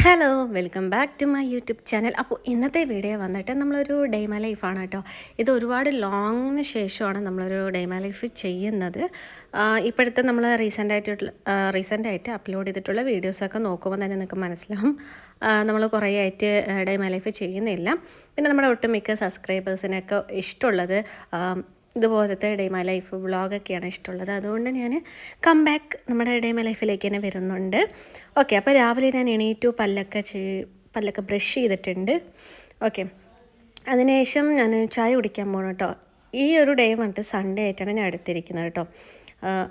Hello welcome back to my YouTube channel. അപ്പോൾ ഇന്നത്തെ video വന്നിട്ട് നമ്മളൊരു ഡേ മൈ ലൈഫാണ് കേട്ടോ. ഇത് ഒരുപാട് ലോങ്ങിന് ശേഷമാണ് നമ്മളൊരു ഡേ മൈ ലൈഫ് ചെയ്യുന്നത്. ഇപ്പോഴത്തെ നമ്മൾ റീസെൻ്റായിട്ട് അപ്ലോഡ് ചെയ്തിട്ടുള്ള വീഡിയോസൊക്കെ നോക്കുമ്പോൾ തന്നെ നിങ്ങൾക്ക് മനസ്സിലാവും നമ്മൾ കുറേ ആയിട്ട് ഡേ മൈ ലൈഫ് ചെയ്യുന്നില്ല. പിന്നെ നമ്മുടെ ഒട്ടുമിക്ക സബ്സ്ക്രൈബേഴ്സിനൊക്കെ ഇഷ്ടമുള്ളത് ഇതുപോലത്തെ ഡേ മൈ ലൈഫ് വ്ളോഗൊക്കെയാണ് ഇഷ്ടമുള്ളത്. അതുകൊണ്ട് ഞാൻ കം ബാക്ക് നമ്മുടെ ഡേ മൈ ലൈഫിലേക്ക് തന്നെ വരുന്നുണ്ട്. ഓക്കെ, അപ്പോൾ രാവിലെ ഞാൻ എണീറ്റു, പല്ലൊക്കെ ബ്രഷ് ചെയ്തിട്ടുണ്ട്. ഓക്കെ, അതിനുശേഷം ഞാൻ ചായ കുടിക്കാൻ പോകണം കേട്ടോ. ഈ ഒരു ഡേ വന്നിട്ട് സൺഡേ ആയിട്ടാണ് ഞാൻ എടുത്തിരിക്കുന്നത് കേട്ടോ.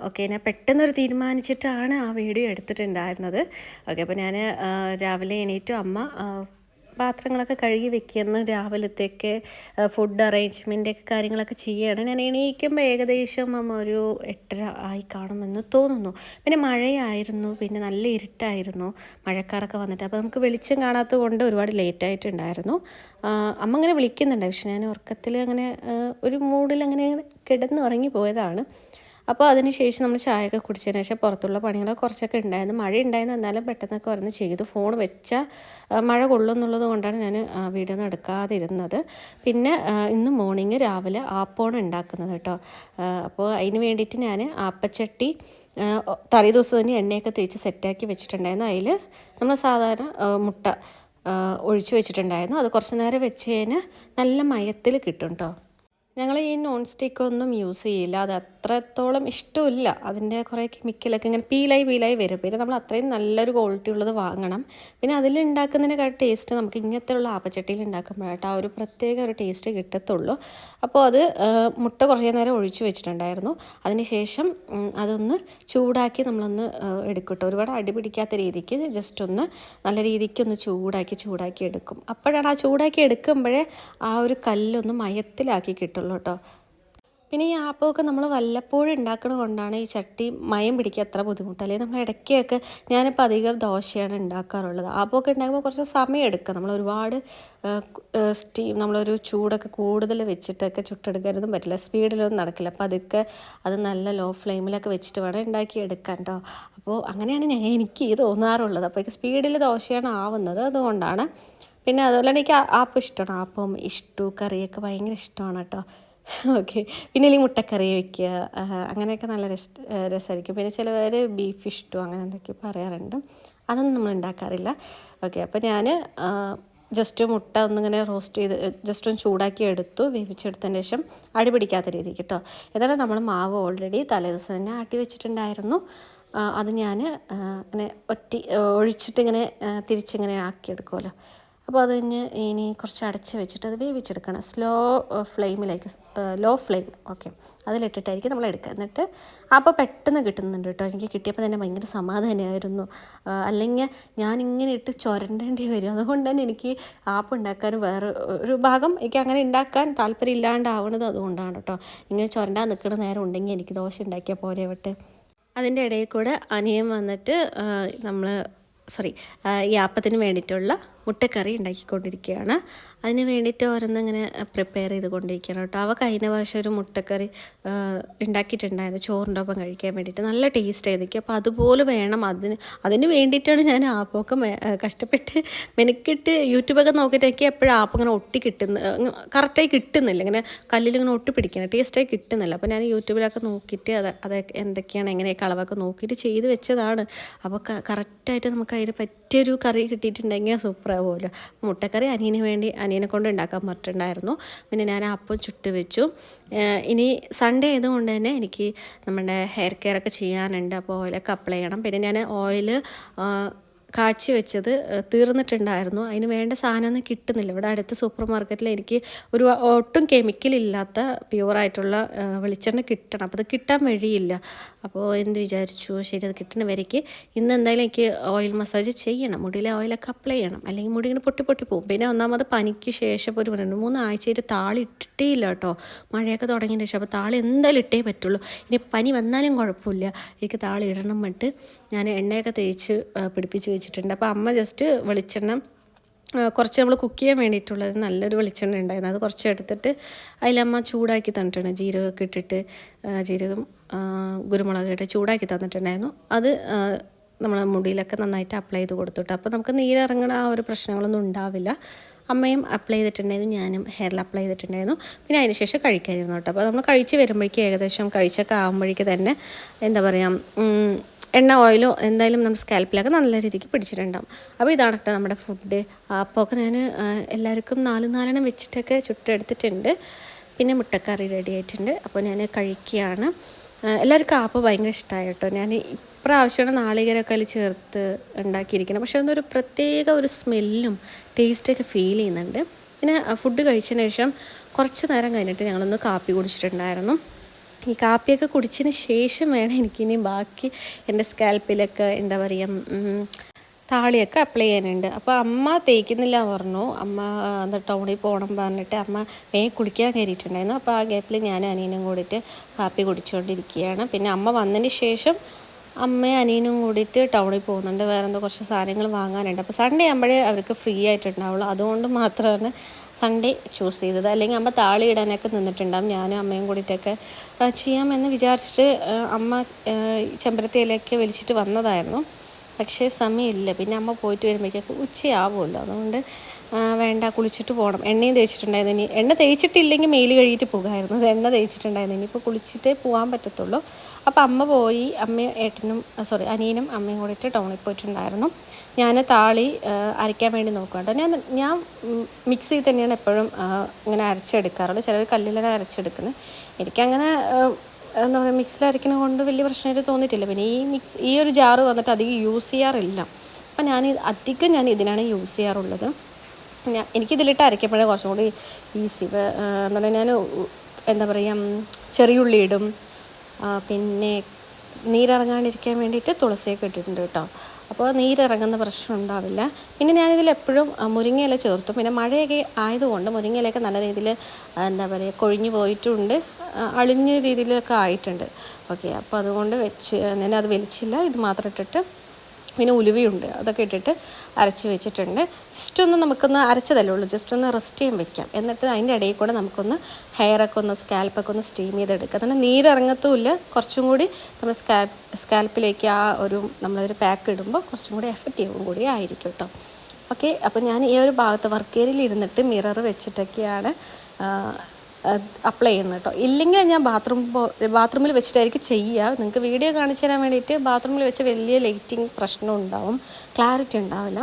ഓക്കെ, ഞാൻ പെട്ടെന്നൊരു തീരുമാനിച്ചിട്ടാണ് ആ വീഡിയോ എടുത്തിട്ടുണ്ടായിരുന്നത്. ഓക്കെ, അപ്പോൾ ഞാൻ രാവിലെ എണീറ്റു, അമ്മ പാത്രങ്ങളൊക്കെ കഴുകി വെക്കുന്ന രാവിലത്തേക്ക് ഫുഡ് അറേഞ്ച്മെൻ്റൊക്കെ കാര്യങ്ങളൊക്കെ ചെയ്യുകയാണ്. ഞാൻ എണീക്കുമ്പോൾ ഏകദേശം ഒരു 8:30 ആയി കാണുമെന്ന് തോന്നുന്നു. പിന്നെ മഴയായിരുന്നു, പിന്നെ നല്ല ഇരുട്ടായിരുന്നു, മഴക്കാരൊക്കെ വന്നിട്ട്. അപ്പോൾ നമുക്ക് വെളിച്ചം കാണാത്തത് കൊണ്ട് ഒരുപാട് ലേറ്റായിട്ടുണ്ടായിരുന്നു. അമ്മ ഇങ്ങനെ വിളിക്കുന്നുണ്ട്, പക്ഷെ ഞാൻ ഉറക്കത്തിൽ അങ്ങനെ ഒരു മൂഡിൽ അങ്ങനെ കിടന്ന് ഉറങ്ങി പോയതാണ്. അപ്പോൾ അതിന് ശേഷം നമ്മൾ ചായയൊക്കെ കുടിച്ചതിന് ശേഷം പുറത്തുള്ള പണികളൊക്കെ കുറച്ചൊക്കെ ഉണ്ടായിരുന്നു. മഴ ഉണ്ടായിരുന്നു, എന്നാലും പെട്ടെന്നൊക്കെ വന്ന് ചെയ്തു. ഫോൺ വെച്ചാൽ മഴ കൊള്ളുന്നുള്ളത് കൊണ്ടാണ് ഞാൻ വീഡിയോ ഒന്നും എടുക്കാതിരുന്നത്. പിന്നെ ഇന്ന് മോർണിംഗ് രാവിലെ ആപ്പോണ് ഉണ്ടാക്കുന്നത് കേട്ടോ. അപ്പോൾ അതിന് വേണ്ടിയിട്ട് ഞാൻ ആപ്പച്ചട്ടി തലേ ദിവസം തന്നെ എണ്ണയൊക്കെ തേച്ച് സെറ്റാക്കി വെച്ചിട്ടുണ്ടായിരുന്നു. അതിൽ നമ്മൾ സാധാരണ മുട്ട ഒഴിച്ചു വെച്ചിട്ടുണ്ടായിരുന്നു. അത് കുറച്ച് നേരം വെച്ച് കഴിഞ്ഞാൽ നല്ല മയത്തിൽ കിട്ടും കേട്ടോ. ഞങ്ങൾ ഈ നോൺ സ്റ്റിക്കൊന്നും യൂസ് ചെയ്യില്ല, അത് അത്രത്തോളം ഇഷ്ടമില്ല. അതിൻ്റെ കുറേ കെമിക്കലൊക്കെ ഇങ്ങനെ പീലായി വരും. പിന്നെ നമ്മൾ അത്രയും നല്ലൊരു ക്വാളിറ്റി ഉള്ളത് വാങ്ങണം. പിന്നെ അതിലുണ്ടാക്കുന്നതിനെക്കാട്ട് ടേസ്റ്റ് നമുക്ക് ഇങ്ങനത്തെ ഉള്ള ആപ്പച്ചട്ടിയിൽ ഉണ്ടാക്കുമ്പോഴായിട്ട് ആ ഒരു പ്രത്യേക ഒരു ടേസ്റ്റ് കിട്ടത്തുള്ളൂ. അപ്പോൾ അത് മുട്ട കുറേ നേരം ഒഴിച്ചു വെച്ചിട്ടുണ്ടായിരുന്നു. അതിന് ശേഷം അതൊന്ന് ചൂടാക്കി നമ്മളൊന്ന് എടുക്കട്ടോ. ഒരുപാട് അടി പിടിക്കാത്ത രീതിക്ക് ജസ്റ്റ് ഒന്ന് നല്ല രീതിക്ക് ഒന്ന് ചൂടാക്കി എടുക്കും. അപ്പോഴാണ് ആ ചൂടാക്കി എടുക്കുമ്പോഴേ ആ ഒരു കല്ലൊന്ന് മയത്തിലാക്കി കിട്ടുള്ളൂ കേട്ടോ. പിന്നെ ഈ ആപ്പമൊക്കെ നമ്മൾ വല്ലപ്പോഴും ഉണ്ടാക്കുന്നത് കൊണ്ടാണ് ഈ ചട്ടി മയം പിടിക്കുക അത്ര ബുദ്ധിമുട്ട്. അല്ലെങ്കിൽ നമ്മൾ ഇടയ്ക്കൊക്കെ ഞാനിപ്പോൾ അധികം ദോശയാണ് ഉണ്ടാക്കാറുള്ളത്. ആപ്പമൊക്കെ ഉണ്ടാക്കുമ്പോൾ കുറച്ച് സമയം എടുക്കുക. നമ്മൾ ഒരുപാട് നമ്മളൊരു ചൂടൊക്കെ കൂടുതൽ വെച്ചിട്ടൊക്കെ ചുട്ടെടുക്കാനൊന്നും പറ്റില്ല, സ്പീഡിലൊന്നും നടക്കില്ല. അപ്പോൾ അതൊക്കെ അത് നല്ല ലോ ഫ്ലെയിമിലൊക്കെ വെച്ചിട്ട് വേണം ഉണ്ടാക്കിയെടുക്കാൻ കേട്ടോ. അപ്പോൾ അങ്ങനെയാണ് എനിക്ക് തോന്നാറുള്ളത്. അപ്പോൾ സ്പീഡിൽ ദോശയാണ് ആവുന്നത്, അതുകൊണ്ടാണ്. പിന്നെ അതുപോലെ എനിക്ക് ആപ്പം ഇഷ്ടമാണ്. ആപ്പം ഇഷ്ടു കറിയൊക്കെ ഭയങ്കര ഇഷ്ടമാണ് കേട്ടോ. ഓക്കെ, പിന്നെ ഈ മുട്ടക്കറി വയ്ക്കുക, അങ്ങനെയൊക്കെ നല്ല രസമായിരിക്കും. പിന്നെ ചിലവർ ബീഫ് ഇഷ്ടം അങ്ങനെ എന്തൊക്കെയോ പറയാറുണ്ട്, അതൊന്നും നമ്മൾ ഉണ്ടാക്കാറില്ല. ഓക്കെ, അപ്പോൾ ഞാൻ ജസ്റ്റ് മുട്ട ഒന്നിങ്ങനെ റോസ്റ്റ് ചെയ്ത് ജസ്റ്റ് ഒന്ന് ചൂടാക്കി എടുത്തു, വേവിച്ചെടുത്തതിന് ശേഷം അടി പിടിക്കാത്ത രീതിക്ക് കേട്ടോ. എന്നാലും നമ്മൾ മാവ് ഓൾറെഡി തലേദിവസം തന്നെ ആട്ടി വെച്ചിട്ടുണ്ടായിരുന്നു. അത് ഞാൻ ഇങ്ങനെ ഒഴിച്ചിട്ട് ഇങ്ങനെ തിരിച്ചിങ്ങനെ ആക്കിയെടുക്കുമല്ലോ. അപ്പോൾ അത് ഇനി കുറച്ച് അടച്ച് വെച്ചിട്ട് അത് വേവിച്ചെടുക്കണം. Law flame. ഓക്കെ, അതിലിട്ടിട്ടായിരിക്കും നമ്മൾ എടുക്കുക. എന്നിട്ട് അപ്പോൾ പെട്ടെന്ന് കിട്ടുന്നുണ്ട് കേട്ടോ. എനിക്ക് കിട്ടിയപ്പോൾ തന്നെ ഭയങ്കര സമാധാനമായിരുന്നു. അല്ലെങ്കിൽ ഞാനിങ്ങനെ ഇട്ട് ചുരണ്ടേണ്ടി വരും. അതുകൊണ്ട് തന്നെ എനിക്ക് ആപ്പ് ഉണ്ടാക്കാൻ വേറെ ഒരു ഭാഗം എനിക്ക് അങ്ങനെ ഉണ്ടാക്കാൻ താല്പര്യം ഇല്ലാണ്ടാവുന്നത് അതുകൊണ്ടാണ് കേട്ടോ. ഇങ്ങനെ ചുരണ്ടാൻ നിൽക്കുന്ന നേരം ഉണ്ടെങ്കിൽ എനിക്ക് ദോശ ഉണ്ടാക്കിയാൽ പോലെ വിട്ട്. അതിൻ്റെ ഇടയിൽ കൂടെ അനിയൻ വന്നിട്ട് ഈ ആപ്പത്തിന് വേണ്ടിയിട്ടുള്ള മുട്ടക്കറി ഉണ്ടാക്കിക്കൊണ്ടിരിക്കുകയാണ്. അതിന് വേണ്ടിയിട്ട് ഓരോന്നിങ്ങനെ പ്രിപ്പയർ ചെയ്തുകൊണ്ടിരിക്കുകയാണ് കേട്ടോ. അവ കഴിഞ്ഞ പ്രാവശ്യം ഒരു മുട്ടക്കറി ഉണ്ടാക്കിയിട്ടുണ്ടായിരുന്നു ചോറിൻ്റെ ഒപ്പം കഴിക്കാൻ വേണ്ടിയിട്ട്. നല്ല ടേസ്റ്റ് ആയിരിക്കും. അപ്പോൾ അതുപോലെ വേണം. അതിന് വേണ്ടിയിട്ടാണ് ഞാൻ ആപ്പമൊക്കെ കഷ്ടപ്പെട്ട് മെനക്കിട്ട് യൂട്യൂബൊക്കെ നോക്കിയിട്ട് എനിക്ക് എപ്പോഴും ആപ്പ് ഇങ്ങനെ കറക്റ്റായി കിട്ടുന്നില്ല. ഇങ്ങനെ കല്ലിലിങ്ങനെ ഒട്ടിപ്പിടിക്കണം, ടേസ്റ്റായി കിട്ടുന്നില്ല. അപ്പോൾ ഞാൻ യൂട്യൂബിലൊക്കെ നോക്കിയിട്ട് അത് എന്തൊക്കെയാണ് എങ്ങനെയൊക്കെ അളവൊക്കെ നോക്കിയിട്ട് ചെയ്ത് വെച്ചതാണ്. അപ്പോൾ കറക്റ്റായിട്ട് നമുക്ക് അതിന് പറ്റിയൊരു കറി കിട്ടിയിട്ടുണ്ടെങ്കിൽ സൂപ്പറാവുമല്ലോ. മുട്ടക്കറി അനിയനെ കൊണ്ട് ഉണ്ടാക്കാൻ പറ്റുന്നുണ്ടായിരുന്നു. പിന്നെ ഞാൻ അപ്പം ചുട്ട് വെച്ചു. ഇനി സൺഡേ ആയതുകൊണ്ട് തന്നെ എനിക്ക് നമ്മുടെ ഹെയർ കെയർ ഒക്കെ ചെയ്യാനുണ്ട്. അപ്പോൾ ഓയിലൊക്കെ അപ്ലൈ ചെയ്യണം. പിന്നെ ഞാൻ ഓയിൽ കാച്ചി വെച്ചത് തീർന്നിട്ടുണ്ടായിരുന്നു. അതിന് വേണ്ട സാധനമൊന്നും കിട്ടുന്നില്ല. ഇവിടെ അടുത്ത സൂപ്പർ മാർക്കറ്റിൽ എനിക്ക് ഒട്ടും കെമിക്കലില്ലാത്ത പ്യുവറായിട്ടുള്ള വെളിച്ചെണ്ണ കിട്ടണം. അപ്പോൾ അത് കിട്ടാൻ വഴിയില്ല. അപ്പോൾ എന്ത് വിചാരിച്ചു, ശരി അത് കിട്ടുന്ന വരയ്ക്ക് ഇന്ന് എന്തായാലും എനിക്ക് ഓയിൽ മസാജ് ചെയ്യണം. മുടിയിലെ ഓയിലൊക്കെ അപ്ലൈ ചെയ്യണം, അല്ലെങ്കിൽ മുടി ഇങ്ങനെ പൊട്ടി പോകും. പിന്നെ ഒന്നാമത് പനിക്ക് ശേഷം ഒരു 2-3 ആഴ്ചയായിട്ട് താളി ഇട്ടിട്ടേ ഇല്ല കേട്ടോ. മഴയൊക്കെ തുടങ്ങിയതിന് ശേഷം. അപ്പോൾ താളി എന്തായാലും ഇട്ടേ പറ്റുള്ളൂ. ഇനി പനി വന്നാലും കുഴപ്പമില്ല, എനിക്ക് താളി ഇടണം. മറ്റ് ഞാൻ എണ്ണയൊക്കെ തേച്ച് പിടിപ്പിച്ച് വെച്ചിട്ടുണ്ട്. അപ്പോൾ അമ്മ ജസ്റ്റ് വെളിച്ചെണ്ണ കുറച്ച് നമ്മൾ കുക്ക് ചെയ്യാൻ വേണ്ടിയിട്ടുള്ളത് നല്ലൊരു വെളിച്ചെണ്ണ ഉണ്ടായിരുന്നു. അത് കുറച്ച് എടുത്തിട്ട് അതിലമ്മ ചൂടാക്കി തന്നിട്ടുണ്ട്. ജീരകമൊക്കെ ഇട്ടിട്ട് ജീരകം കുരുമുളക് ഇട്ട് ചൂടാക്കി തന്നിട്ടുണ്ടായിരുന്നു. അത് നമ്മൾ മുടിയിലൊക്കെ നന്നായിട്ട് അപ്ലൈ ചെയ്ത് കൊടുത്തിട്ട് അപ്പോൾ നമുക്ക് നീരിറങ്ങണ ആ ഒരു പ്രശ്നങ്ങളൊന്നും ഉണ്ടാവില്ല. അമ്മയും അപ്ലൈ ചെയ്തിട്ടുണ്ടായിരുന്നു, ഞാനും ഹെയറിൽ അപ്ലൈ ചെയ്തിട്ടുണ്ടായിരുന്നു. പിന്നെ അതിന് ശേഷം കഴിക്കാതിരുന്നു കേട്ടോ. അപ്പോൾ നമ്മൾ കഴിച്ച് വരുമ്പോഴേക്കും ഏകദേശം കഴിച്ചൊക്കെ ആകുമ്പോഴേക്ക് തന്നെ എന്താ പറയുക, എണ്ണ ഓയിലോ എന്തായാലും നമ്മുടെ സ്കാൽപ്പിലൊക്കെ നല്ല രീതിക്ക് പിടിച്ചിട്ടുണ്ടാകും. അപ്പോൾ ഇതാണ് കേട്ടോ നമ്മുടെ ഫുഡ്. അപ്പോൾ ഒക്കെ ഞാൻ എല്ലാവർക്കും 4 വെച്ചിട്ടൊക്കെ ചുട്ടെടുത്തിട്ടുണ്ട്. പിന്നെ മുട്ടക്കറി റെഡി ആയിട്ടുണ്ട്. അപ്പോൾ ഞാൻ കഴിക്കുകയാണ്. എല്ലാവർക്കും ആപ്പ് ഭയങ്കര ഇഷ്ടമായി കേട്ടോ. ഞാൻ ഇപ്രാവശ്യമാണ് നാളികേരമൊക്കെ അതിൽ ചേർത്ത് ഉണ്ടാക്കിയിരിക്കുന്നത്. പക്ഷേ അതൊരു പ്രത്യേക ഒരു സ്മെല്ലും ടേസ്റ്റൊക്കെ ഫീൽ ചെയ്യുന്നുണ്ട്. പിന്നെ ഫുഡ് കഴിച്ചതിന് ശേഷം കുറച്ച് നേരം കഴിഞ്ഞിട്ട് ഞങ്ങളൊന്ന് കാപ്പി കുടിച്ചിട്ടുണ്ടായിരുന്നു. ഈ കാപ്പിയൊക്കെ കുടിച്ചതിന് ശേഷം വേണം എനിക്കിനി ബാക്കി എൻ്റെ സ്കാൽപ്പിലൊക്കെ എന്താ പറയുക, താളിയൊക്കെ അപ്ലൈ ചെയ്യാനുണ്ട്. അപ്പോൾ അമ്മ തേക്കുന്നില്ല പറഞ്ഞു. അമ്മ എന്താ ടൗണിൽ പോകണം പറഞ്ഞിട്ട് അമ്മ വേഗം കുളിക്കാൻ കയറിയിട്ടുണ്ടായിരുന്നു. അപ്പോൾ ആ ഗ്യാപ്പിൽ ഞാൻ അനിയനും കൂടിയിട്ട് കാപ്പി കുടിച്ചുകൊണ്ടിരിക്കുകയാണ്. പിന്നെ അമ്മ വന്നതിന് ശേഷം അമ്മയും അനിയനും കൂടിയിട്ട് ടൗണിൽ പോകുന്നുണ്ട്. വേറെ എന്തോ കുറച്ച് സാധനങ്ങൾ വാങ്ങാനുണ്ട്. അപ്പോൾ സൺഡേ ആകുമ്പോഴേ അവർക്ക് ഫ്രീ ആയിട്ടുണ്ടാവുള്ളൂ. അതുകൊണ്ട് മാത്രമാണ് സൺഡേ ചൂസ് ചെയ്തത്. അല്ലെങ്കിൽ അമ്മ താളി ഇടാനൊക്കെ നിന്നിട്ടുണ്ടാകും. ഞാനും അമ്മയും കൂടിയിട്ടൊക്കെ ചെയ്യാമെന്ന് വിചാരിച്ചിട്ട് അമ്മ ചെമ്പരത്തിയിലേക്ക് വലിച്ചിട്ട് വന്നതായിരുന്നു. പക്ഷേ സമയമില്ല. പിന്നെ അമ്മ പോയിട്ട് വരുമ്പോഴേക്കും ഉച്ചയാവുമല്ലോ. അതുകൊണ്ട് വേണ്ട, കുളിച്ചിട്ട് പോകണം. എണ്ണയും തേച്ചിട്ടുണ്ടായിരുന്നു. ഇനി എണ്ണ തേച്ചിട്ടില്ലെങ്കിൽ മെയിൽ കഴുകിയിട്ട് പോകുമായിരുന്നു. അത് എണ്ണ തേച്ചിട്ടുണ്ടായിരുന്നു. ഇനിയിപ്പോൾ കുളിച്ചിട്ടേ പോകാൻ പറ്റത്തുള്ളൂ. അപ്പോൾ അമ്മ പോയി. അനിയനും അമ്മയും കൂടിയിട്ട് ടൗണിൽ പോയിട്ടുണ്ടായിരുന്നു. ഞാൻ താളി അരയ്ക്കാൻ വേണ്ടി നോക്കുകയാണ്. ഞാൻ മിക്സിയിൽ തന്നെയാണ് എപ്പോഴും ഇങ്ങനെ അരച്ചെടുക്കാറുള്ളത്. ചിലർ കല്ലിലാണ് അരച്ചെടുക്കുന്നത്. എനിക്കങ്ങനെ എന്താ പറയുക, മിക്സിയിൽ അരയ്ക്കുന്നത് കൊണ്ട് വലിയ പ്രശ്നമായിട്ട് തോന്നിയിട്ടില്ല. പിന്നെ ഈ ഒരു ജാറ് വന്നിട്ട് അധികം യൂസ് ചെയ്യാറില്ല. അപ്പം ഞാൻ ഇതിനാണ് യൂസ് ചെയ്യാറുള്ളത്. എനിക്കിതിലിട്ട് അരയ്ക്കുമ്പോഴേ കുറച്ചും കൂടി ഈസി. എന്താ പറയുക, ഞാൻ എന്താ പറയുക, ചെറിയുള്ളി ഇടും. പിന്നെ നീരിറങ്ങാണ്ടിരിക്കാൻ വേണ്ടിയിട്ട് തുളസിയൊക്കെ ഇട്ടിട്ടുണ്ട് കേട്ടോ. അപ്പോൾ നീരിറങ്ങുന്ന പ്രശ്നം ഉണ്ടാവില്ല. പിന്നെ ഞാനിതിലെപ്പോഴും മുരിങ്ങയില ചേർത്തും. പിന്നെ മഴയൊക്കെ ആയതുകൊണ്ട് മുരിങ്ങയിലൊക്കെ നല്ല രീതിയിൽ എന്താ പറയുക കൊഴിഞ്ഞു പോയിട്ടുണ്ട്, അളിഞ്ഞ രീതിയിലൊക്കെ ആയിട്ടുണ്ട്. ഓക്കെ, അപ്പോൾ അതുകൊണ്ട് ഞാനത് വലിച്ചില്ല. ഇത് മാത്രം ഇട്ടിട്ട് പിന്നെ ഉലുവയുണ്ട്, അതൊക്കെ ഇട്ടിട്ട് അരച്ച് വെച്ചിട്ടുണ്ട്. ജസ്റ്റ് നമുക്കൊന്ന് അരച്ചതല്ലേ ഉള്ളൂ, ജസ്റ്റ് ഒന്ന് റെസ്റ്റ് ചെയ്യാൻ വെക്കാം. എന്നിട്ട് അതിൻ്റെ ഇടയിൽ കൂടെ നമുക്കൊന്ന് ഹെയറൊക്കെ സ്കാൽപ്പൊക്കെ ഒന്ന് സ്റ്റീം ചെയ്തെടുക്കുക. അങ്ങനെ നീരിറങ്ങത്തുമില്ല. കുറച്ചും കൂടി നമ്മൾ സ്കാൽപ്പിലേക്ക് നമ്മളൊരു പാക്ക് ഇടുമ്പോൾ കുറച്ചും കൂടി എഫക്റ്റീവും കൂടി ആയിരിക്കും കേട്ടോ. ഓക്കെ, അപ്പോൾ ഞാൻ ഈ ഒരു ഭാഗത്ത് വർക്ക് ഏരിയയിൽ ഇരുന്നിട്ട് മിറർ വെച്ചിട്ടൊക്കെയാണ് അപ്ലൈ ചെയ്യുന്നത് കേട്ടോ. ഇല്ലെങ്കിൽ ഞാൻ ബാത്റൂമിൽ വെച്ചിട്ടായിരിക്കും ചെയ്യുക. നിങ്ങൾക്ക് വീഡിയോ കാണിച്ചു തരാൻ വേണ്ടിയിട്ട് ബാത്റൂമിൽ വെച്ച് വലിയ ലൈറ്റിംഗ് പ്രശ്നം ഉണ്ടാവും, ക്ലാരിറ്റി ഉണ്ടാവില്ല.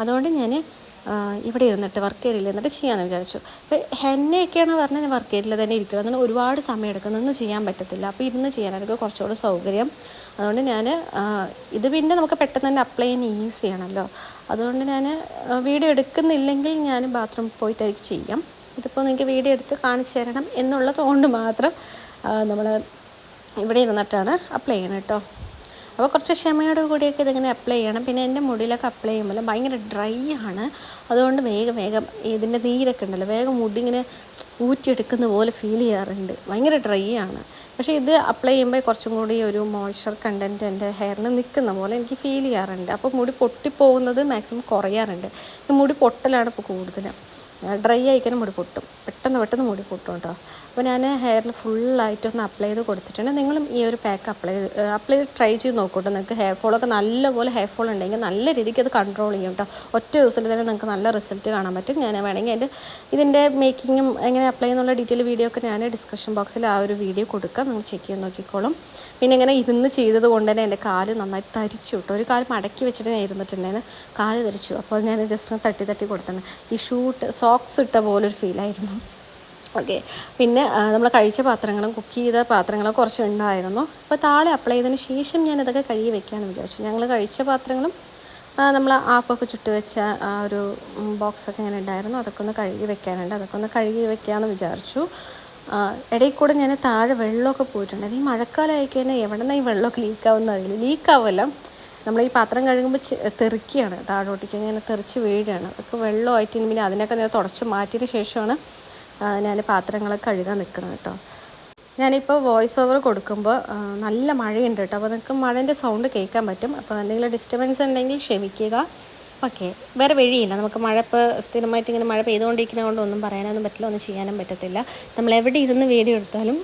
അതുകൊണ്ട് ഞാൻ ഇവിടെ ഇരുന്നിട്ട് വർക്ക് ഏരിയയിൽ ഇരുന്നിട്ട് ചെയ്യാമെന്ന് വിചാരിച്ചു. അപ്പോൾ ഹെന്നയൊക്കെയാണ് പറഞ്ഞാൽ ഞാൻ വർക്ക് ഏരിയയിൽ തന്നെ ഇരിക്കണം. അങ്ങനെ ഒരുപാട് സമയം എടുക്കുന്നൊന്നും ചെയ്യാൻ പറ്റത്തില്ല. അപ്പോൾ ഇരുന്ന് ചെയ്യാനായിരിക്കും കുറച്ചുകൂടി സൗകര്യം. അതുകൊണ്ട് ഞാൻ ഇത് പിന്നെ നമുക്ക് പെട്ടെന്ന് തന്നെ അപ്ലൈ ചെയ്യാൻ ഈസിയാണല്ലോ. അതുകൊണ്ട് ഞാൻ വീഡിയോ എടുക്കുന്നില്ലെങ്കിൽ ഞാൻ ബാത്റൂമിൽ പോയിട്ടായിരിക്കും ചെയ്യാം. ഇതിപ്പോൾ നിങ്ങൾക്ക് വീഡിയോ എടുത്ത് കാണിച്ചു തരണം എന്നുള്ളത് കൊണ്ട് മാത്രം നമ്മൾ ഇവിടെ ഇരുന്നിട്ടാണ് അപ്ലൈ ചെയ്യണം കേട്ടോ. അപ്പോൾ കുറച്ച് ക്ഷമയോട് കൂടിയൊക്കെ ഇതിങ്ങനെ അപ്ലൈ ചെയ്യണം. പിന്നെ എൻ്റെ മുടിയിലൊക്കെ അപ്ലൈ ചെയ്യുമ്പോൾ ഭയങ്കര ഡ്രൈ ആണ്. അതുകൊണ്ട് വേഗം ഇതിൻ്റെ നീരൊക്കെ ഉണ്ടല്ലോ, വേഗം മുടി ഇങ്ങനെ ഊറ്റിയെടുക്കുന്ന പോലെ ഫീൽ ചെയ്യാറുണ്ട്. ഭയങ്കര ഡ്രൈ ആണ്. പക്ഷേ ഇത് അപ്ലൈ ചെയ്യുമ്പോൾ കുറച്ചും കൂടി ഒരു മോയ്സ്ചർ കണ്ടൻറ്റ് എൻ്റെ ഹെയറിൽ നിൽക്കുന്ന പോലെ എനിക്ക് ഫീൽ ചെയ്യാറുണ്ട്. അപ്പോൾ മുടി പൊട്ടിപ്പോകുന്നത് മാക്സിമം കുറയാറുണ്ട്. ഈ മുടി പൊട്ടലാണ് ഇപ്പോൾ കൂടുതലും. ഡ്രൈ ആയിക്കാനും മുടി പൊട്ടും, പെട്ടെന്ന് മുടി പൊട്ടും കേട്ടോ. അപ്പോൾ ഞാൻ ഹെയറിൽ ഫുള്ളായിട്ടൊന്ന് അപ്ലൈ ചെയ്ത് കൊടുത്തിട്ടുണ്ട്. നിങ്ങളും ഈ ഒരു പാക്ക് അപ്ലൈ ചെയ്ത് ട്രൈ ചെയ്ത് നോക്കൂട്ടോ. നിങ്ങൾക്ക് ഹെയർ ഫോളൊക്കെ നല്ലപോലെ ഹെയർ ഫോൾ ഉണ്ടെങ്കിൽ നല്ല രീതിക്ക് അത് കൺട്രോൾ ചെയ്യും കേട്ടോ. ഒറ്റ യൂസിൽ തന്നെ നിങ്ങൾക്ക് നല്ല റിസൾട്ട് കാണാൻ പറ്റും. ഞാൻ വേണമെങ്കിൽ ഇതിൻ്റെ മേക്കിങ്ങും എങ്ങനെ അപ്ലൈ ചെയ്യുന്നുള്ള ഡീറ്റെയിൽ വീഡിയോ ഒക്കെ ഞാൻ ഡിസ്ക്രിപ്ഷൻ ബോക്സിൽ ആ ഒരു വീഡിയോ കൊടുക്കാം, നിങ്ങൾ ചെക്ക് ചെയ്ത് നോക്കിക്കോളും. പിന്നെ ഇങ്ങനെ ഇരുന്ന് ചെയ്തത് കൊണ്ട് തന്നെ എൻ്റെ കാല് നന്നായി തരിച്ചു കേട്ടോ. ഒരു കാല് മടക്കി വെച്ചിട്ട് ഞാൻ ഇരുന്നിട്ടുണ്ടായിരുന്നു, കാല് തരിച്ചു. അപ്പോൾ ഞാൻ ജസ്റ്റ് ഒന്ന് തട്ടി കൊടുത്തിട്ടുണ്ട്. ഈ സോക്സ് ഇട്ട പോലൊരു ഫീലായിരുന്നു. ഓക്കെ, പിന്നെ നമ്മൾ കഴിച്ച പാത്രങ്ങളും കുക്ക് ചെയ്ത പാത്രങ്ങളും കുറച്ച് ഉണ്ടായിരുന്നു. അപ്പോൾ താളി അപ്ലൈ ചെയ്തതിന് ശേഷം ഞാൻ ഇതൊക്കെ കഴുകി വെക്കാമെന്ന് വിചാരിച്ചു. ഞങ്ങൾ കഴിച്ച പാത്രങ്ങളും നമ്മൾ ആപ്പൊക്കെ ചുട്ട് വെച്ച ആ ഒരു ബോക്സൊക്കെ ഇങ്ങനെ ഉണ്ടായിരുന്നു, അതൊക്കെ ഒന്ന് കഴുകി വെക്കാനുണ്ട്. അതൊക്കെ ഒന്ന് കഴുകി വെക്കാമെന്ന് വിചാരിച്ചു. ഇടയിൽ കൂടെ ഞാൻ താഴെ വെള്ളമൊക്കെ പോയിട്ടുണ്ട്. ഈ മഴക്കാലം ആയിക്കഴിഞ്ഞാൽ എവിടെ നിന്ന് ഈ വെള്ളമൊക്കെ ലീക്കാവുമെന്ന് അറിയില്ല. ലീക്കാവുമല്ല, നമ്മൾ ഈ പാത്രം കഴുകുമ്പോൾ തെറിക്കുകയാണ്, താഴോട്ടേക്ക് ഇങ്ങനെ തെറിച്ച് വീഴുകയാണ്. അതൊക്കെ വെള്ളമായിട്ട് പിന്നെ അതിനൊക്കെ ഞാൻ തുടച്ച് മാറ്റിയതിന് ശേഷമാണ് ഞാൻ പാത്രങ്ങളൊക്കെ കഴുകാൻ നിൽക്കുന്നത് കേട്ടോ. ഞാനിപ്പോൾ വോയിസ് ഓവർ കൊടുക്കുമ്പോൾ നല്ല മഴയുണ്ട് കേട്ടോ. അപ്പോൾ നിങ്ങൾക്ക് മഴേൻ്റെ സൗണ്ട് കേൾക്കാൻ പറ്റും. അപ്പോൾ എന്തെങ്കിലും ഡിസ്റ്റർബൻസ് ഉണ്ടെങ്കിൽ ക്ഷമിക്കുക. ഓക്കെ, വേറെ വഴിയില്ല. നമുക്ക് മഴ ഇപ്പോൾ സ്ഥിരമായിട്ട് ഇങ്ങനെ മഴ പെയ്തുകൊണ്ടിരിക്കുന്നത് കൊണ്ട് ഒന്നും പറയാനൊന്നും പറ്റില്ല, ഒന്നും ചെയ്യാനും പറ്റത്തില്ല. നമ്മൾ എവിടെ ഇരുന്ന് വീഡിയോ എടുത്താലും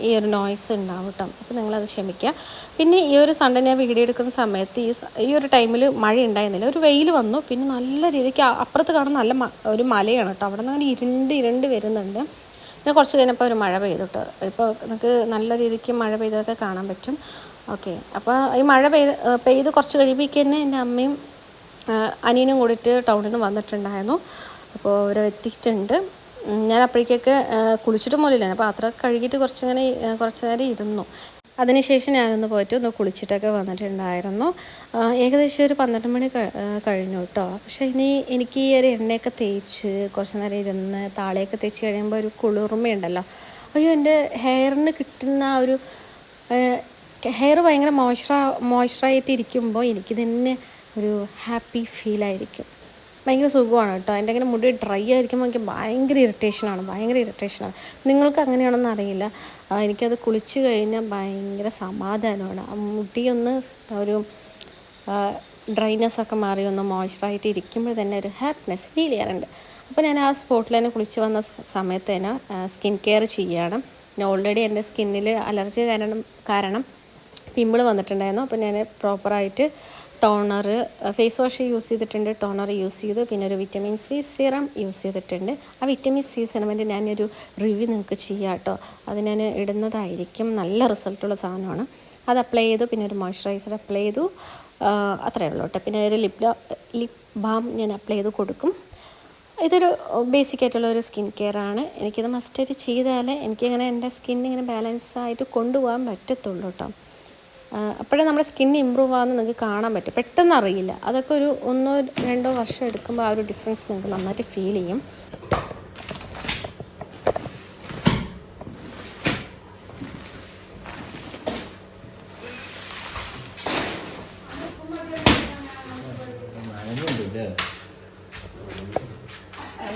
ഈ ഒരു നോയ്സ് ഉണ്ടാവും കേട്ടോ. അപ്പോൾ നിങ്ങളത് ക്ഷമിക്കുക. പിന്നെ ഈ ഒരു സൺഡേ ഞാൻ വീഡിയോ എടുക്കുന്ന സമയത്ത് ഈ ഒരു ടൈമിൽ മഴ ഉണ്ടായിരുന്നില്ല, ഒരു വെയിൽ വന്നു. പിന്നെ നല്ല രീതിക്ക് അപ്പുറത്ത് കാണുന്ന നല്ല ഒരു മലയാണ് കേട്ടോ, അവിടെ നിന്ന് അങ്ങനെ ഇരുണ്ട് വരുന്നുണ്ട്. പിന്നെ കുറച്ച് കഴിഞ്ഞപ്പോൾ ഒരു മഴ പെയ്തു കേട്ടോ. ഇപ്പോൾ നമുക്ക് നല്ല രീതിക്ക് മഴ പെയ്തൊക്കെ കാണാൻ പറ്റും. ഓക്കെ, അപ്പോൾ ഈ മഴ പെയ്ത് കുറച്ച് കഴിയുമ്പോഴേക്ക് തന്നെ എൻ്റെ അമ്മയും അനിയനും കൂടിയിട്ട് ടൗണിൽ നിന്ന് വന്നിട്ടുണ്ടായിരുന്നു. അപ്പോൾ അവർ എത്തിയിട്ടുണ്ട്. ഞാൻ അപ്പോഴേക്കൊക്കെ കുളിച്ചിട്ട് പോലില്ല, പാത്രമൊക്കെ കഴുകിയിട്ട് കുറച്ച് നേരം ഇരുന്നു. അതിനുശേഷം ഞാനൊന്ന് പോയിട്ട് ഒന്ന് കുളിച്ചിട്ടൊക്കെ വന്നിട്ടുണ്ടായിരുന്നു. ഏകദേശം ഒരു 12 മണി കഴിഞ്ഞു കേട്ടോ. പക്ഷേ എനിക്ക് ഈ ഒരു എണ്ണയൊക്കെ തേച്ച് കുറച്ച് നേരം ഇരുന്ന് താളയൊക്കെ തേച്ച് കഴിയുമ്പോൾ ഒരു കുളിർമയുണ്ടല്ലോ. അയ്യോ, എൻ്റെ ഹെയറിന് കിട്ടുന്ന ആ ഒരു ഹെയർ ഭയങ്കര മോയ്സ്ചറായിട്ട് ഇരിക്കുമ്പോൾ എനിക്ക് തന്നെ ഒരു ഹാപ്പി ഫീലായിരിക്കും. ഭയങ്കര സുഖമാണ് കേട്ടോ. എൻ്റെ ഇങ്ങനെ മുടി ഡ്രൈ ആയിരിക്കുമ്പോൾ എനിക്ക് ഭയങ്കര ഇറിറ്റേഷനാണ്. നിങ്ങൾക്ക് അങ്ങനെയാണെന്ന് അറിയില്ല. എനിക്കത് കുളിച്ച് കഴിഞ്ഞാൽ ഭയങ്കര സമാധാനമാണ്. ആ മുടിയൊന്ന് ഒരു ഡ്രൈനെസ്സൊക്കെ മാറി ഒന്ന് മോയ്സ്ചറായിട്ട് ഇരിക്കുമ്പോൾ തന്നെ ഒരു ഹാപ്പിനെസ് ഫീൽ ചെയ്യാറുണ്ട്. അപ്പോൾ ഞാൻ ആ സ്പോട്ടിൽ തന്നെ കുളിച്ച് വന്ന സമയത്ത് തന്നെ സ്കിൻ കെയർ ചെയ്യുകയാണ്. പിന്നെ ഓൾറെഡി എൻ്റെ സ്കിന്നിൽ അലർജി കാരണം പിമ്പിൾ വന്നിട്ടുണ്ടായിരുന്നു. അപ്പോൾ ഞാൻ പ്രോപ്പറായിട്ട് ടോണർ, ഫേസ് വാഷ് യൂസ് ചെയ്തിട്ടുണ്ട്, ടോണർ യൂസ് ചെയ്തു, പിന്നെ ഒരു വിറ്റമിൻ സി സിറം യൂസ് ചെയ്തിട്ടുണ്ട്. ആ വിറ്റമിൻ സി സിറമിൻ്റെ ഞാനൊരു റിവ്യൂ നിങ്ങൾക്ക് ചെയ്യാം കേട്ടോ. അത് ഞാൻ ഇടുന്നതായിരിക്കും. നല്ല റിസൾട്ടുള്ള സാധനമാണ്. അത് അപ്ലൈ ചെയ്തു, പിന്നെ ഒരു മോയ്സ്ചറൈസർ അപ്ലൈ ചെയ്തു, അത്രയേ ഉള്ളൂ കേട്ടോ. പിന്നെ ഒരു ലിപ് ബാം ഞാൻ അപ്ലൈ ചെയ്ത് കൊടുക്കും. ഇതൊരു ബേസിക് ആയിട്ടുള്ള ഒരു സ്കിൻ കെയർ ആണ്. എനിക്കിത് മസ്റ്റായിട്ട് ചെയ്താലേ എനിക്കിങ്ങനെ എൻ്റെ സ്കിന്നിങ്ങനെ ബാലൻസായിട്ട് കൊണ്ടുപോകാൻ പറ്റത്തുള്ളൂ കേട്ടോ. അപ്പോഴേ നമ്മുടെ സ്കിൻ ഇമ്പ്രൂവ് ആകുമെന്ന് നിങ്ങൾക്ക് കാണാൻ പറ്റും. പെട്ടെന്ന് അറിയില്ല, അതൊക്കെ ഒരു 1-2 വർഷം എടുക്കുമ്പോൾ ആ ഒരു ഡിഫറൻസ് നിങ്ങൾക്ക് നന്നായിട്ട് ഫീൽ ചെയ്യും.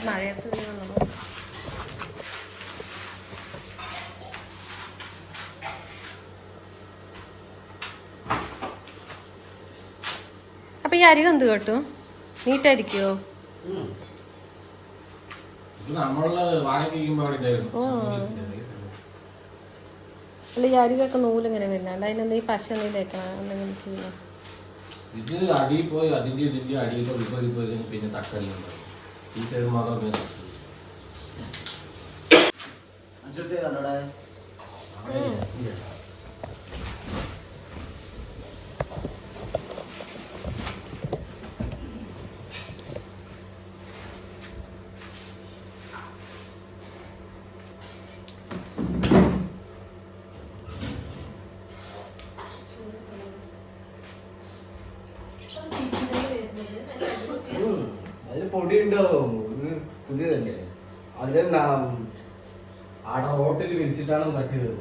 മഴയത്ത് അപ്പോൾ ഈ അരികം എന്ത് കേട്ടു? നീറ്റായിരിക്കുമോ? അല്ല, ഈ അരികൊക്കെ നൂലിങ്ങനെ വരുന്നുണ്ട്. അതിനെന്താ ഈ പശ എന്തെങ്കിലും തേക്കണം, എന്തെങ്കിലും ചെയ്യണം? ഇത് അടിയിൽ പോയി ഇതിന്റെ അടിയിൽ പോയി പിന്നെ തക്കല്ലുണ്ട്. ഈ സൈഡ് മാത്രമേ അതിൽ പൊടി ഉണ്ടാവും. ഇത് പുതിയതല്ലേ, അതിൽ ആടെ ഹോട്ടലിൽ വിരിച്ചിട്ടാണ് നട്ടിയത്.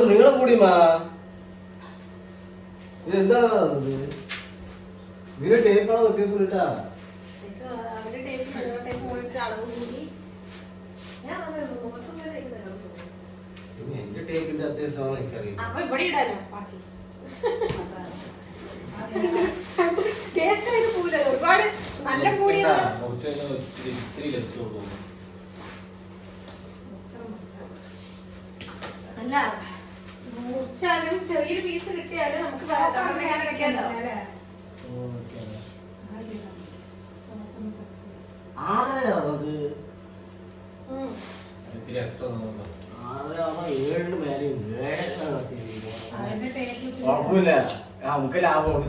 നിങ്ങളെ കൂടിമാ ഇതെന്താണ് ഇതിന്റെ ടേപ്പാണോ വ്യത്യാസം വിളിച്ചാ? എന്റെ ടേപ്പിന്റെ അത്യാവശ്യമാണ് എനിക്കറിയാം. ഒരുപാട് നല്ല കൂടിയ അല്ല, മുറിച്ചാലും ചെറിയൊരു പീസ് കിട്ടിയാലും നമുക്ക് വെക്കാലോ. നമുക്ക് ലാഭമാണ്.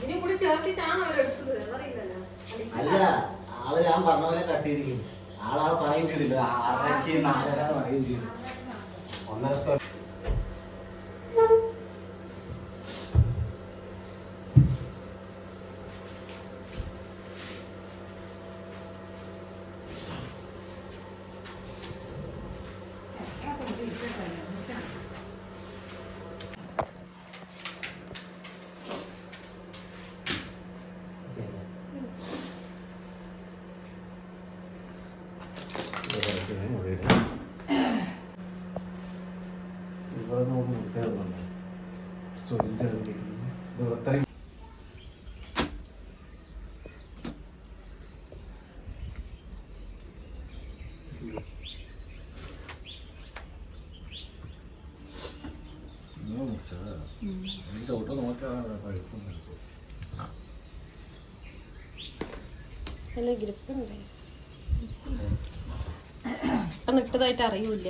ഇതിനും കൂടി ചേർത്തിട്ടാണ് അവരെടുത്തത്, അറിയില്ലല്ലോ. അല്ല, ആള് ഞാൻ പറഞ്ഞ പോലെ കട്ടിയിരിക്കും. ആളാൾ പറയും ചെയ്തില്ല, 6:30 4:30 പറയും ചെയ്തു. 1.5 നല്ല ഗ്രിപ്പുണ്ട്. ഇട്ടതായിട്ട് അറിയൂല.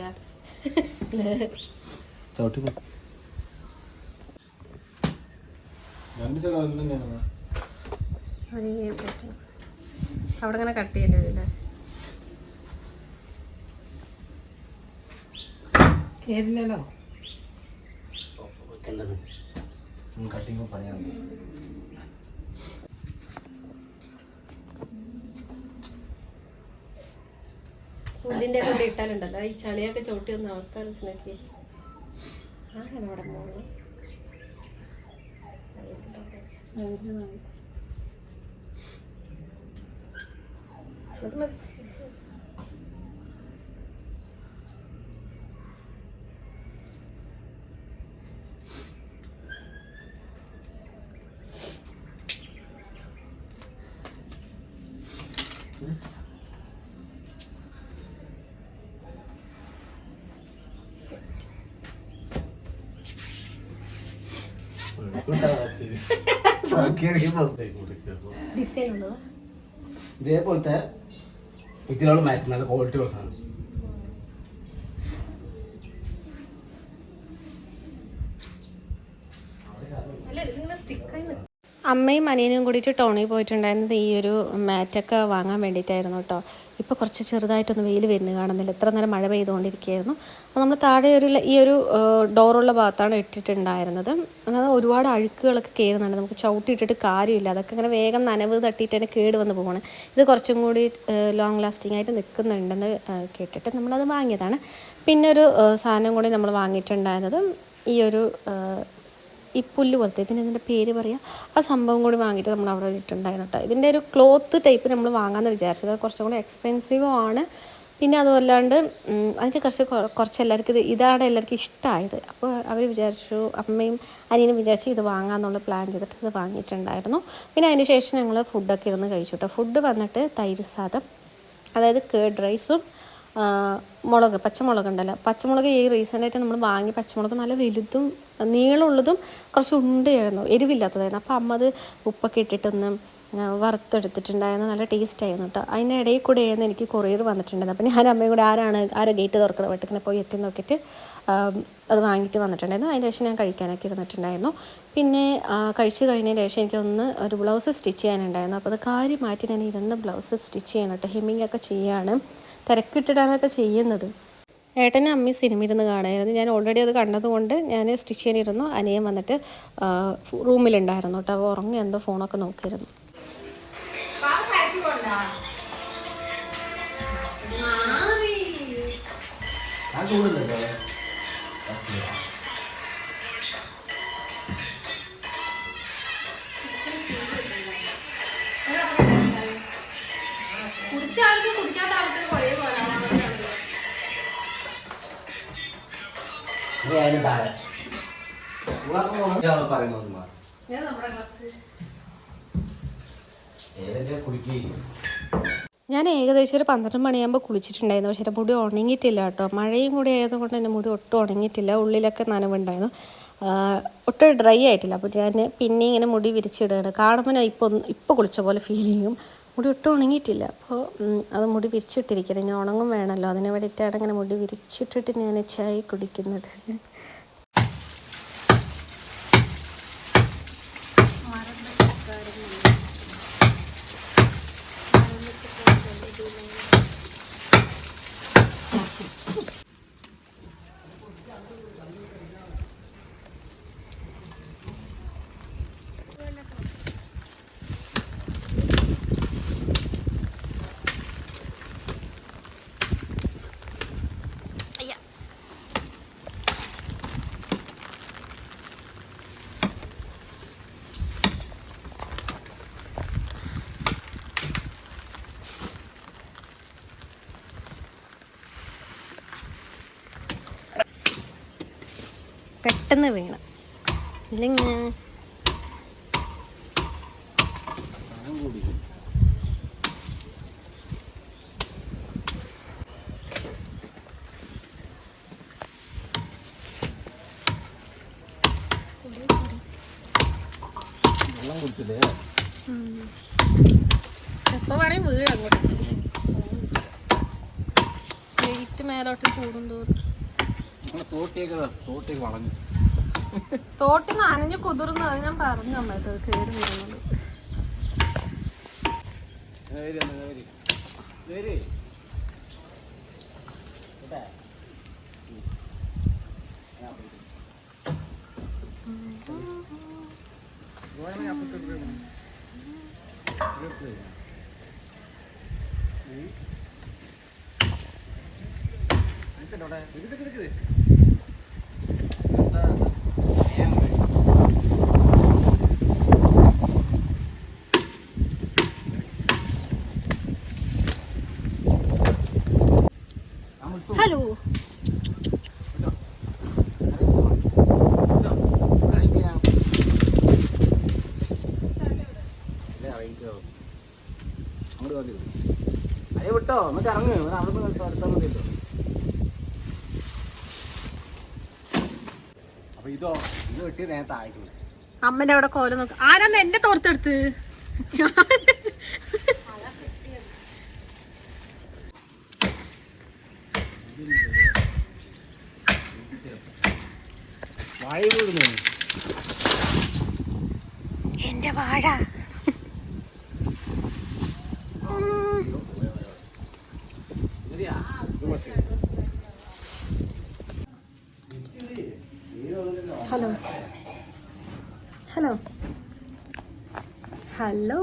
അവിടെ ഇങ്ങനെ കട്ട് ചെയ്യേണ്ടി വരില്ലേ? കേറില്ലല്ലോ. കട്ടിങ് പണിയാണ്. പുല്ലിന്റെ കൊണ്ട് ഇട്ടാലുണ്ടല്ലോ ഈ ചളിയൊക്കെ ചവിട്ടി വന്ന അവസ്ഥ മനസ്സിലാക്കി. അവിടെ മോള് ഇതേപോലത്തെ ഇതിലുള്ള മാച്ച് നല്ല ക്വാളിറ്റി ഉള്ള സാധനം. അമ്മയും അനിയനും കൂടിയിട്ട് ടൗണിൽ പോയിട്ടുണ്ടായിരുന്നത് ഈ ഒരു മാറ്റൊക്കെ വാങ്ങാൻ വേണ്ടിയിട്ടായിരുന്നു കേട്ടോ. ഇപ്പോൾ കുറച്ച് ചെറുതായിട്ടൊന്ന് വെയിൽ വരുന്നു കാണുന്നില്ല. എത്ര നേരം മഴ പെയ്തുകൊണ്ടിരിക്കുകയായിരുന്നു. അപ്പോൾ നമ്മൾ താഴെ ഈ ഒരു ഡോറുള്ള ഭാഗത്താണ് ഇട്ടിട്ടുണ്ടായിരുന്നത്. അതായത് ഒരുപാട് അഴുക്കുകളൊക്കെ കയറുന്നുണ്ട്. നമുക്ക് ചവിട്ടിയിട്ടിട്ട് കാര്യമില്ല. അതൊക്കെ ഇങ്ങനെ വേഗം നനവ് തട്ടിയിട്ട് തന്നെ കേട് വന്ന് പോകണം. ഇത് കുറച്ചും കൂടി ലോങ് ലാസ്റ്റിംഗ് ആയിട്ട് നിൽക്കുന്നുണ്ടെന്ന് കേട്ടിട്ട് നമ്മളത് വാങ്ങിയതാണ്. പിന്നെ ഒരു സാധനം കൂടി നമ്മൾ വാങ്ങിയിട്ടുണ്ടായിരുന്നത് ഈ ഒരു ഈ പുല്ല് പോലത്തെ ഇതിൻ്റെ പേര് പറയുക, ആ സംഭവം കൂടി വാങ്ങിയിട്ട് നമ്മൾ അവിടെ ഇട്ടിട്ടുണ്ടായിരുന്നു കേട്ടോ. ഇതിൻ്റെ ഒരു ക്ലോത്ത് ടൈപ്പ് നമ്മൾ വാങ്ങാമെന്ന് വിചാരിച്ചത്. കുറച്ചും കൂടി എക്സ്പെൻസീവും ആണ്. പിന്നെ അതുമല്ലാണ്ട് അതിൻ്റെ കുറച്ച് എല്ലാവർക്കും ഇതാണ് എല്ലാവർക്കും ഇഷ്ടമായത്. അപ്പോൾ അവർ വിചാരിച്ചു, അമ്മയും അനിയനും വിചാരിച്ച് ഇത് വാങ്ങാമെന്നുള്ള പ്ലാൻ ചെയ്തിട്ട് ഇത് വാങ്ങിയിട്ടുണ്ടായിരുന്നു. പിന്നെ അതിന് ശേഷം ഞങ്ങൾ ഫുഡൊക്കെ ഇരുന്ന് കഴിച്ചു കേട്ടോ. ഫുഡ് വന്നിട്ട് തൈര് സാദം, അതായത് കേർഡ് റൈസും മുളക്, പച്ചമുളക് ഉണ്ടല്ലോ. പച്ചമുളക് ഈ റീസെൻ്റായിട്ട് നമ്മൾ വാങ്ങി പച്ചമുളക് നല്ല വലുതും നീളമുള്ളതും കുറച്ച് ഉണ്ടയായിരുന്നു, എരിവില്ലാത്തതായിരുന്നു. അപ്പോൾ അമ്മ അത് ഉപ്പൊക്കെ ഇട്ടിട്ടൊന്ന് വറുത്തെടുത്തിട്ടുണ്ടായിരുന്നു. നല്ല ടേസ്റ്റ് ആയിരുന്നു കേട്ടോ. അതിൻ്റെ ഇടയിൽ കൂടെ ആയിരുന്നു എനിക്ക് കൊറിയർ വന്നിട്ടുണ്ടായിരുന്നു. അപ്പോൾ ഞാൻ അമ്മയും കൂടെ ആരാ ഗേറ്റ് തുറക്കണം വീട്ടിൽ പോയി എത്തി നോക്കിയിട്ട് അത് വാങ്ങിയിട്ട് വന്നിട്ടുണ്ടായിരുന്നു. അതിന് ശേഷം ഞാൻ കഴിക്കാനൊക്കെ ഇരുന്നിട്ടുണ്ടായിരുന്നു. പിന്നെ കഴിച്ച് കഴിഞ്ഞതിന് ശേഷം എനിക്കൊന്ന് ഒരു ബ്ലൗസ് സ്റ്റിച്ച് ചെയ്യാനുണ്ടായിരുന്നു. അപ്പോൾ അത് കാര്യം മാറ്റി ഞാൻ ഇരുന്ന് ബ്ലൗസ് സ്റ്റിച്ച് ചെയ്യണം കേട്ടോ. ഹെമ്മിങ് ഒക്കെ ചെയ്യാണ്, തിരക്കിട്ടിട്ടാണൊക്കെ ചെയ്യുന്നത്. ഏട്ടനും അമ്മയും സിനിമ ഇരുന്ന് കാണായിരുന്നു. ഞാൻ ഓൾറെഡി അത് കണ്ടതുകൊണ്ട് ഞാൻ സ്റ്റിച്ച് ചെയ്യാനിരുന്നു. അനിയൻ വന്നിട്ട് റൂമിലുണ്ടായിരുന്നു കേട്ടോ. അപ്പോൾ ഉറങ്ങി എന്തോ ഫോണൊക്കെ നോക്കിയിരുന്നു. ഞാൻ ഏകദേശം ഒരു 12 മണിയാകുമ്പോൾ കുളിച്ചിട്ടുണ്ടായിരുന്നു. പക്ഷേ മുടി ഉണങ്ങിയിട്ടില്ല കേട്ടോ. മഴയും കൂടി ആയതുകൊണ്ട് എൻ്റെ മുടി ഒട്ടും ഉണങ്ങിയിട്ടില്ല. ഉള്ളിലൊക്കെ നനവുണ്ടായിരുന്നു, ഒട്ടും ഡ്രൈ ആയിട്ടില്ല. അപ്പോൾ ഞാൻ പിന്നെ ഇങ്ങനെ മുടി വിരിച്ചിടുകയാണ്. കാണുമ്പോൾ ഇപ്പോൾ കുളിച്ച പോലെ ഫീൽ ചെയ്യും. മുടി ഒട്ടും ഉണങ്ങിയിട്ടില്ല. അപ്പോൾ അത് മുടി വിരിച്ചിട്ടിരിക്കണം. ഇനി ഉണങ്ങും വേണമല്ലോ, അതിന് വേണ്ടിയിട്ടാണ് ഇങ്ങനെ മുടി വിരിച്ചിട്ടിട്ട് ഞാൻ ചായ കുടിക്കുന്നത്. പെട്ടെന്ന് വീണ് ഇല്ലെങ്കിൽ സാധനം കൂടി. വെള്ളം കുടിച്ചില്ലേ? എപ്പോൾ വേണമെങ്കിൽ വീട് അങ്ങോട്ട് വെയിറ്റ് മേലോട്ട് കൂടും തോറും തോട്ടിയൊക്കെ വളഞ്ഞു. തോട്ടിൽ നനഞ്ഞ് കുതിർന്നത് ഞാൻ പറഞ്ഞു അമ്മയത് കയറി വരുന്നത്. ഹലോ അയ്യോ വിട്ടോ, എന്നിട്ട് ഇറങ്ങ്. അവിടെ അടുത്താൽ മതി കേട്ടോ. അപ്പൊ ഇത് വെട്ടി നേരത്തെ ആയിട്ടില്ല. അമ്മന്റെ അവിടെ കോല നോക്ക്. ആരാന്ന് എന്റെ തോർത്തെടുത്ത്? വാഴ വീടുന്നു. എന്റെ വാഴ ഹലോ ഹലോ ഹലോ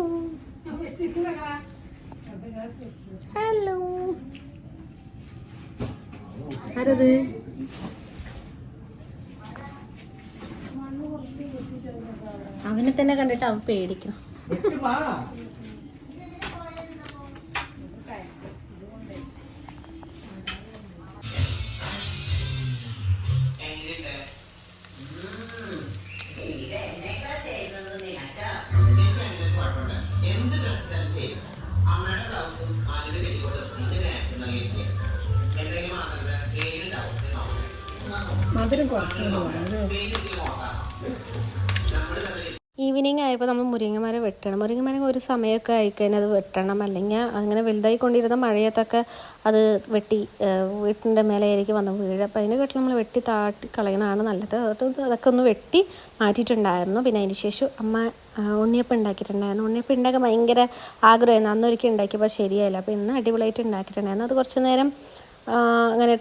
ഹലോ ആരത്? അവനെ തന്നെ കണ്ടിട്ട് അവൻ പേടിക്കണം. മധുരം കുറച്ചുകൂടി വേണം. ഈവനിങ് ആയപ്പോൾ നമ്മൾ മുരിങ്ങമരം വെട്ടണം. മുരിങ്ങമരം ഒരു സമയമൊക്കെ ആയിക്കഴിഞ്ഞാൽ അത് വെട്ടണം, അല്ലെങ്കിൽ അങ്ങനെ വലുതായിക്കൊണ്ടിരുന്ന മഴയത്തൊക്കെ അത് വെട്ടി വീട്ടിൻ്റെ മേലെയായിരിക്കും വന്ന് വീഴുക. അപ്പോൾ അതിനെ കേട്ട് നമ്മൾ വെട്ടി താട്ടി കളയണതാണ് നല്ലത്. അതുകൊണ്ട് അതൊക്കെ ഒന്ന് വെട്ടി മാറ്റിയിട്ടുണ്ടായിരുന്നു. പിന്നെ അതിന് ശേഷം അമ്മ ഉണ്ണിയപ്പം ഉണ്ടാക്കിയിട്ടുണ്ടായിരുന്നു. ഉണ്ണിയപ്പം ഉണ്ടാക്കാൻ ഭയങ്കര ആഗ്രഹമായിരുന്നു. അന്നൊരിക്കൽ ഉണ്ടാക്കിയപ്പോൾ ശരിയായില്ല. അപ്പോൾ ഇന്ന് അടിപൊളിയായിട്ട് ഉണ്ടാക്കിയിട്ടുണ്ടായിരുന്നു. അത് കുറച്ച് നേരം അങ്ങനെ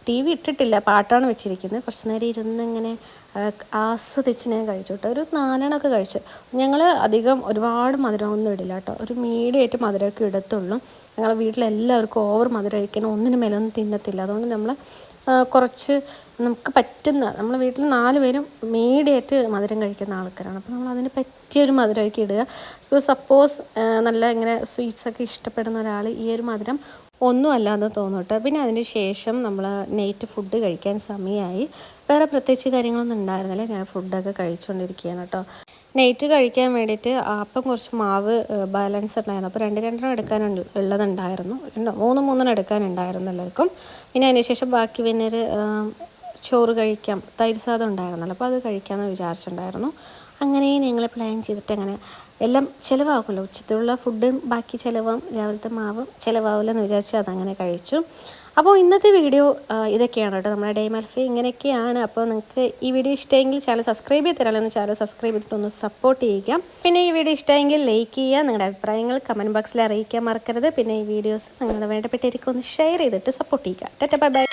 ടി വി ഇട്ടിട്ടില്ല, പാട്ടാണ് വെച്ചിരിക്കുന്നത്. കുറച്ച് നേരം ഇരുന്ന് ഇങ്ങനെ ആസ്വദിച്ച് ഞാൻ കഴിച്ചു കേട്ടോ. ഒരു 4 എണ്ണമൊക്കെ കഴിച്ചു. ഞങ്ങൾ അധികം ഒരുപാട് മധുരമൊന്നും ഇടില്ല കേട്ടോ. ഒരു മീഡിയമായിട്ട് മധുരമൊക്കെ ഇടത്തുള്ളൂ. ഞങ്ങളുടെ വീട്ടിലെല്ലാവർക്കും ഓവർ മധുരം കഴിക്കാൻ ഒന്നിനു മേലൊന്നും തിന്നത്തില്ല. അതുകൊണ്ട് നമ്മൾ കുറച്ച് നമുക്ക് പറ്റുന്ന, നമ്മൾ വീട്ടിൽ 4 പേരും മീഡിയമായിട്ട് മധുരം കഴിക്കുന്ന ആൾക്കാരാണ്. അപ്പോൾ നമ്മൾ അതിന് പറ്റിയൊരു മധുരമൊക്കെ ഇടുക. ഇപ്പോൾ സപ്പോസ് നല്ല ഇങ്ങനെ സ്വീറ്റ്സൊക്കെ ഇഷ്ടപ്പെടുന്ന ഒരാൾ ഈ ഒരു മധുരം ഒന്നും അല്ലാന്ന് തോന്നും കേട്ടോ. പിന്നെ അതിന് ശേഷം നമ്മൾ നൈറ്റ് ഫുഡ് കഴിക്കാൻ സമയമായി. വേറെ പ്രത്യേകിച്ച് കാര്യങ്ങളൊന്നും ഉണ്ടായിരുന്നില്ല. ഞാൻ ഫുഡൊക്കെ കഴിച്ചുകൊണ്ടിരിക്കുകയാണ് കേട്ടോ. നൈറ്റ് കഴിക്കാൻ വേണ്ടിയിട്ട് അപ്പം കുറച്ച് മാവ് ബാലൻസ് ഉണ്ടായിരുന്നു. അപ്പോൾ 2 ഉള്ളതുണ്ടായിരുന്നു. 3 എടുക്കാനുണ്ടായിരുന്നു എല്ലാവർക്കും. പിന്നെ അതിന് ശേഷം ബാക്കി പിന്നെ ഒരു ചോറ് കഴിക്കാം, തൈര് സാദം ഉണ്ടായിരുന്നല്ലോ, അപ്പോൾ അത് കഴിക്കാമെന്ന് വിചാരിച്ചിട്ടുണ്ടായിരുന്നു. അങ്ങനെ ഞങ്ങൾ പ്ലാൻ ചെയ്തിട്ട് അങ്ങനെ എല്ലാം ചിലവാകുമല്ലോ. ഉച്ചത്തിലുള്ള ഫുഡും ബാക്കി ചിലവാകും, രാവിലത്തെ മാവും ചിലവാകില്ലെന്ന് വിചാരിച്ച് അതങ്ങനെ കഴിച്ചു. അപ്പോൾ ഇന്നത്തെ വീഡിയോ ഇതൊക്കെയാണ് കേട്ടോ. നമ്മുടെ ഡേ മൈ ലൈഫ് ഇങ്ങനെയൊക്കെയാണ്. അപ്പോൾ നിങ്ങൾക്ക് ഈ വീഡിയോ ഇഷ്ടമെങ്കിൽ ചാനൽ സബ്സ്ക്രൈബ് ചെയ്ത് തരാമെന്ന്, ചാനൽ സബ്സ്ക്രൈബ് ചെയ്തിട്ടൊന്ന് സപ്പോർട്ട് ചെയ്യുക. പിന്നെ ഈ വീഡിയോ ഇഷ്ടമെങ്കിൽ ലൈക്ക് ചെയ്യുക, നിങ്ങളുടെ അഭിപ്രായങ്ങൾ കമൻറ്റ് ബോക്സിൽ അറിയിക്കാൻ മറക്കരുത്. പിന്നെ ഈ വീഡിയോസ് നിങ്ങളുടെ വേണ്ടപ്പെട്ടിരിക്കും ഒന്ന് ഷെയർ ചെയ്തിട്ട് സപ്പോർട്ട് ചെയ്യുക. Tata bye bye.